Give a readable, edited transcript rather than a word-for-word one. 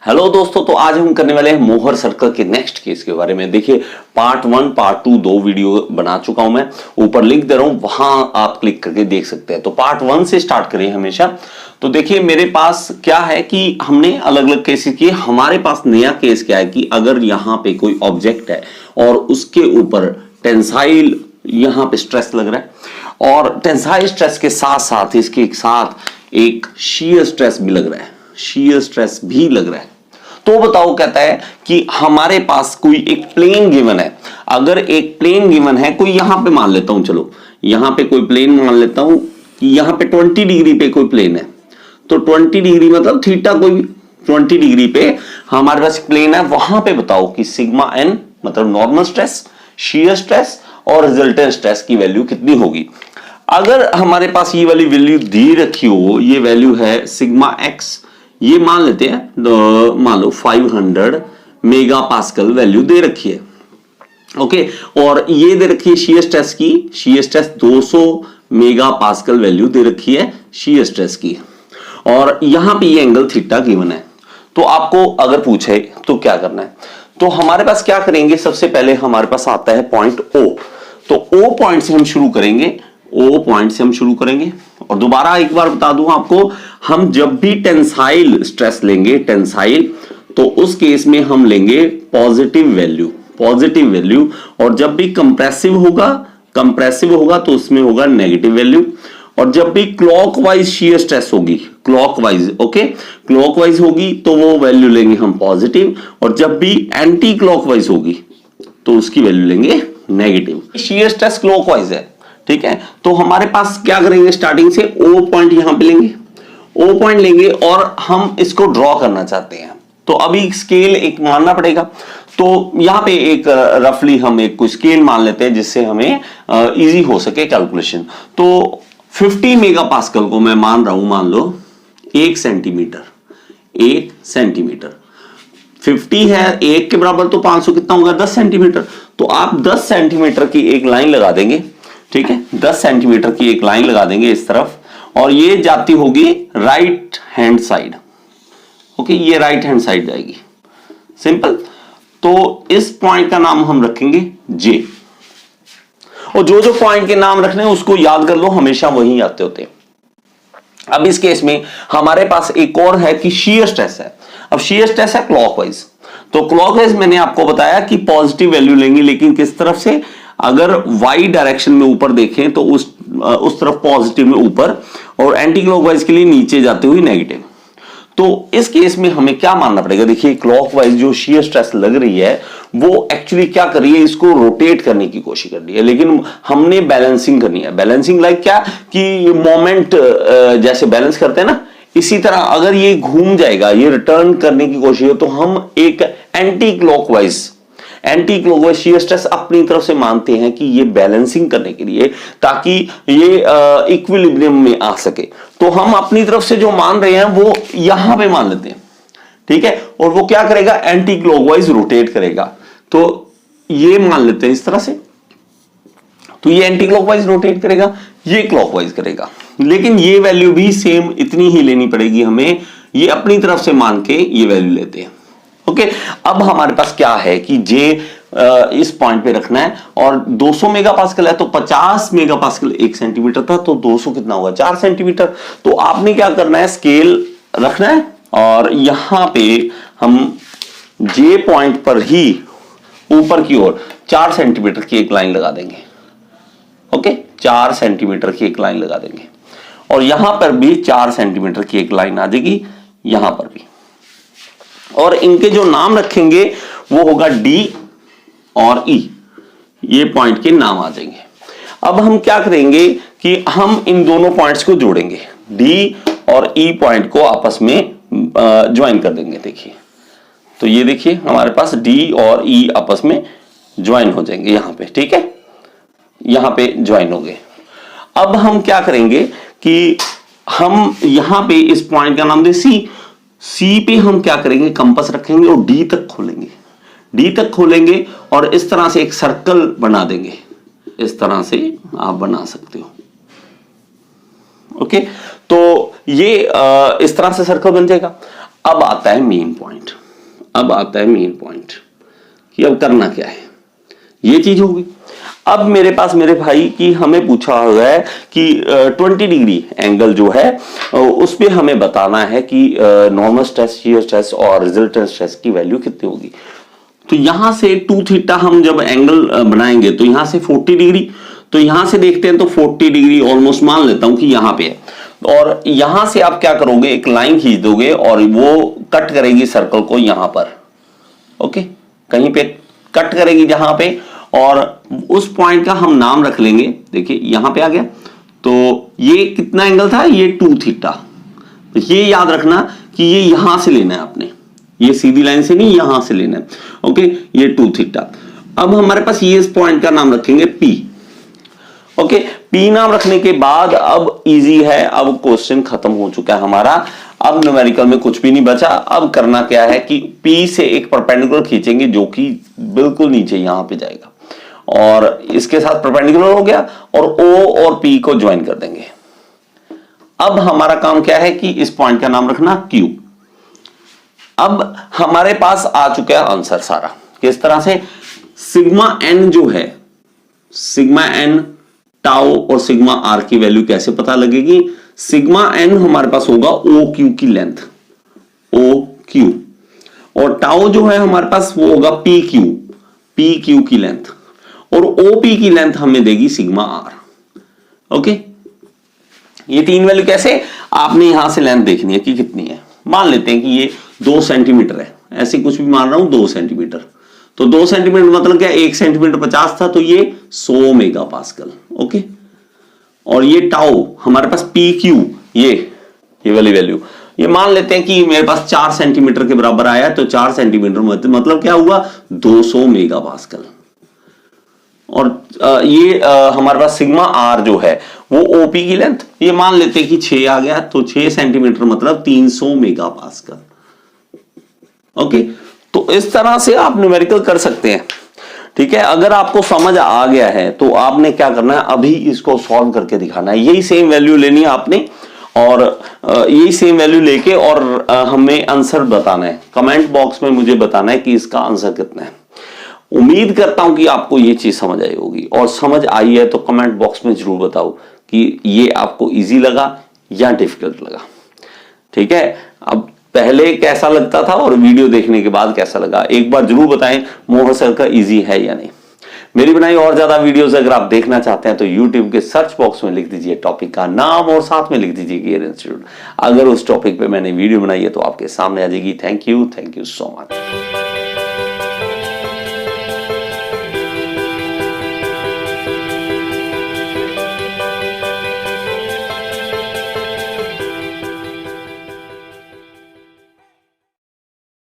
Hello दोस्तों, तो आज हम करने वाले हैं मोहर सर्कल के नेक्स्ट केस के बारे में। देखिए पार्ट 1 पार्ट 2 दो वीडियो बना चुका हूं मैं, ऊपर लिंक दे रहा हूं, वहां आप क्लिक करके देख सकते हैं। तो पार्ट 1 से स्टार्ट करें हमेशा। तो देखिए मेरे पास क्या है कि हमने अलग अलग केसेस किए। हमारे पास नया केस क्या है कि अगर यहां पे कोई ऑब्जेक्ट है और उसके ऊपर टेंसाइल यहां पे स्ट्रेस लग रहा है और टेंसाइल स्ट्रेस के साथ साथ इसके साथ एक शीयर स्ट्रेस भी लग रहा है, शीयर स्ट्रेस भी लग रहा है। तो बताओ, कहता है कि हमारे पास कोई एक प्लेन गिवन है। अगर एक प्लेन गिवन है, कोई यहां पे मान लेता हूं, चलो यहां पे कोई प्लेन मान लेता हूं कि यहां पे 20 डिग्री पे कोई प्लेन है। तो 20 डिग्री मतलब थीटा कोई भी 20 डिग्री पे हमारे पास प्लेन है। वहां पे बताओ कि सिग्मा एन मतलब नॉर्मल स्ट्रेस, शीयर स्ट्रेस और रिजल्टेंट स्ट्रेस की वैल्यू कितनी होगी। अगर हमारे पास ये वाली वैल्यू दी रखी हो, ये वैल्यू है सिग्मा एक्स, ये मान लेते हैं, मान लो 500 मेगा पास्कल वैल्यू दे रखी है। ओके, और ये दे रखी है शीयर स्ट्रेस की, shear stress 200 mega pascal value दे रखी है शीयर स्ट्रेस की, और यहां पे ये एंगल थीटा गिवन है। तो आपको अगर पूछे तो क्या करना है, तो हमारे पास क्या करेंगे, सबसे पहले हमारे पास आता है पॉइंट O। तो O पॉइंट से हम शुरू करेंगे, O पॉइंट से हम शुरू करेंगे। और दोबारा एक बार बता दूं आपको, हम जब भी टेंसाइल स्ट्रेस लेंगे, टेंसाइल, तो उस केस में हम लेंगे पॉजिटिव वैल्यू, पॉजिटिव वैल्यू। और जब भी कंप्रेसिव होगा तो उसमें होगा नेगेटिव वैल्यू। और जब भी क्लॉकवाइज शीयर स्ट्रेस होगी, क्लॉकवाइज, ओके, क्लॉकवाइज होगी तो वो वैल्यू लेंगे हम पॉजिटिव। और जब भी एंटी क्लॉकवाइज होगी तो उसकी वैल्यू लेंगे नेगेटिव। शीयर स्ट्रेस क्लॉकवाइज है, ठीक है। तो हमारे पास क्या करेंगे, स्टार्टिंग से O पॉइंट यहां पे लेंगे, O पॉइंट लेंगे और हम इसको ड्रॉ करना चाहते हैं। तो अभी स्केल एक मानना पड़ेगा। तो यहां पे एक रफली हम एक कोई स्केल मान लेते हैं जिससे हमें इजी हो सके कैलकुलेशन। तो 50 मेगा पास्कल को मैं मान रहा हूं, मान लो 1 सेंटीमीटर, 1 सेंटीमीटर 50 है, 1 के बराबर तो 500 कितना होगा, 10 सेंटीमीटर। तो आप 10 सेंटीमीटर की एक लाइन लगा देंगे, ठीक है, 10 सेंटीमीटर की एक लाइन लगा देंगे इस तरफ, और ये जाती होगी राइट हैंड साइड। ओके, ये राइट हैंड साइड जाएगी, सिंपल। तो इस पॉइंट का नाम हम रखेंगे J। और जो जो पॉइंट के नाम रखने हैं उसको याद कर लो, हमेशा वही आते होते हैं। अब इस केस में हमारे पास एक और है कि शीयर स्ट्रेस है। अब शीयर स्ट्रेस है क्लॉकवाइज। तो क्लॉकवाइज मैंने आपको बताया कि पॉजिटिव वैल्यू लेंगे, लेकिन किस तरफ से, अगर वाई डायरेक्शन में ऊपर देखें तो उस तरफ पॉजिटिव में ऊपर, और एंटी क्लॉकवाइज के लिए नीचे जाते हुए नेगेटिव। तो इस केस में हमें क्या मानना पड़ेगा, देखिए क्लॉकवाइज जो शीयर स्ट्रेस लग रही है वो एक्चुअली क्या कर रही है, इसको रोटेट करने की कोशिश कर रही है, लेकिन हमने बैलेंसिंग करनी है। बैलेंसिंग लाइक क्या कि मोमेंट जैसे बैलेंस करते हैं ना, इसी तरह अगर ये घूम जाएगा, ये रिटर्न करने की कोशिश हो, तो हम एक एंटी क्लॉकवाइज शीयर स्ट्रेस अपनी तरफ से मानते हैं कि ये बैलेंसिंग करने के लिए, ताकि ये इक्विलिब्रियम में आ सके। तो हम अपनी तरफ से जो मान रहे हैं वो यहां पे मान लेते हैं, ठीक है। और वो क्या करेगा, एंटी क्लॉकवाइज रोटेट करेगा। तो ये मान लेते हैं इस तरह से, तो ये एंटी क्लॉकवाइज रोटेट करेगा, ये क्लॉकवाइज करेगा, लेकिन ये वैल्यू भी सेम इतनी ही लेनी पड़ेगी हमें। ये अपनी तरफ से मान के ये वैल्यू लेते हैं, ओके। अब हमारे पास क्या है कि J इस पॉइंट पे रखना है, और 200 मेगा पास्कल है तो 50 मेगा पास्कल 1 सेंटीमीटर था, तो 200 कितना होगा, 4 सेंटीमीटर। तो आपने क्या करना है, स्केल रखना है और यहां पे हम J पॉइंट पर ही ऊपर की ओर 4 सेंटीमीटर की एक लाइन लगा देंगे, ओके, 4 सेंटीमीटर की एक लाइन लगा देंगे, और यहां पर भी 4 सेंटीमीटर की एक लाइन आ जाएगी, यहां पर भी। और इनके जो नाम रखेंगे वो होगा D और E, ये पॉइंट के नाम आ जाएंगे। अब हम क्या करेंगे कि हम इन दोनों पॉइंट्स को जोड़ेंगे, D और E पॉइंट को आपस में ज्वाइन कर देंगे। देखिए, तो ये देखिए हमारे पास D और E आपस में ज्वाइन हो जाएंगे यहां पे, ठीक है, यहां पे ज्वाइन हो गए। अब हम क्या करेंगे कि हम यहां पे इस पॉइंट का नाम दे C पे हम क्या करेंगे, कंपास रखेंगे और D तक खोलेंगे, और इस तरह से एक सर्कल बना देंगे। इस तरह से आप बना सकते हो, ओके। तो ये इस तरह से सर्कल बन जाएगा। अब आता है मेन पॉइंट, अब आता है मेन पॉइंट कि अब करना क्या है। ये चीज होगी। अब मेरे पास मेरे भाई की हमें पूछा हुआ है कि 20 डिग्री एंगल जो है उस पे हमें बताना है कि नॉर्मल स्ट्रेस, शियर स्ट्रेस और रिजल्टेंट स्ट्रेस की वैल्यू कितनी होगी। तो यहां से 2 थीटा हम जब एंगल बनाएंगे तो यहां से 40 डिग्री, तो यहां से देखते हैं तो 40 डिग्री ऑलमोस्ट मान लेता हूं कि यहां पे है। और यहां से आप क्या करोगे, एक लाइन खींच दोगे और वो कट करेगी सर्कल को यहां पर। ओके, कहीं पे कट करेगी जहां पे, और उस पॉइंट का हम नाम रख लेंगे। देखिए यहां पे आ गया, तो ये कितना एंगल था, ये 2 थीटा। तो ये याद रखना कि ये यहां से लेना है आपने, ये सीधी लाइन से नहीं, यहां से लेना है। ओके, ये 2 थीटा। अब हमारे पास ये इस पॉइंट का नाम रखेंगे P। ओके, P नाम रखने के बाद अब इजी है, अब क्वेश्चन खत्म हो चुका है हमारा। अब न्यूमेरिकल में कुछ भी नहीं बचा। अब करना क्या है कि P से एक परपेंडिकुलर खींचेंगे जो कि बिल्कुल नीचे यहां पे जाएगा, और इसके साथ परपेंडिकुलर हो गया, और O और P को ज्वाइन कर देंगे। अब हमारा काम क्या है कि इस पॉइंट का नाम रखना Q। अब हमारे पास आ चुका है आंसर सारा। किस तरह से, सिग्मा एन जो है, सिग्मा एन, टाउ और सिग्मा आर की वैल्यू कैसे पता लगेगी। सिग्मा एन हमारे पास होगा ओ क्यू की लेंथ, ओ क्यू, और टाउ जो है हमारे पास वो होगा पी क्यू, पी क्यू की लेंथ, और ओ पी की लेंथ हमें देगी सिग्मा आर। ओके, ये 3 वैल्यू कैसे, आपने यहां से लेंथ देखनी है कि कितनी है। मान लेते हैं कि ये 2 सेंटीमीटर है, ऐसे कुछ भी मान रहा हूं, 2 सेंटीमीटर। तो 2 सेंटीमीटर मतलब क्या, 1 सेंटीमीटर 50 था, तो ये 100 मेगा पास्कल। ओके, और ये टाउ हमारे पास पी क्यू, ये वाली वैल्यू, ये मान लेते हैं कि मेरे पास 4 सेंटीमीटर के बराबर आया, तो 4 सेंटीमीटर मतलब क्या हुआ, 200 मेगा पास्कल। और ये हमारे पास सिग्मा आर जो है वो ओपी की लेंथ, ये मान लेते हैं कि 6 आ गया, तो 6 सेंटीमीटर मतलब 300 मेगा पास्कल। ओके, तो इस तरह से आप न्यूमेरिकल कर सकते हैं। ठीक है, अगर आपको समझ आ गया है तो आपने क्या करना है, अभी इसको सॉल्व करके दिखाना है। यही सेम वैल्यू लेनी है आपने, और यही सेम वैल्यू लेके और हमें आंसर बताना है। कमेंट बॉक्स में मुझे बताना है कि इसका आंसर कितना है। उम्मीद करता हूं कि आपको ये चीज समझ आई होगी, और समझ आई है तो कमेंट बॉक्स में जरूर बताओ कि ये आपको इजी लगा या डिफिकल्ट लगा। ठीक है, अब पहले कैसा लगता था और वीडियो देखने के बाद कैसा लगा, एक बार जरूर बताएं मोहर सर का इजी है या नहीं। मेरी बनाई और ज्यादा वीडियोस अगर आप देखना चाहते हैं तो YouTube के सर्च बॉक्स में लिख दीजिए टॉपिक का नाम और साथ में लिख दीजिए गियर इंस्टीट्यूट। अगर उस टॉपिक पे मैंने वीडियो बनाई है तो आपके सामने आ जाएगी। Thank you so much.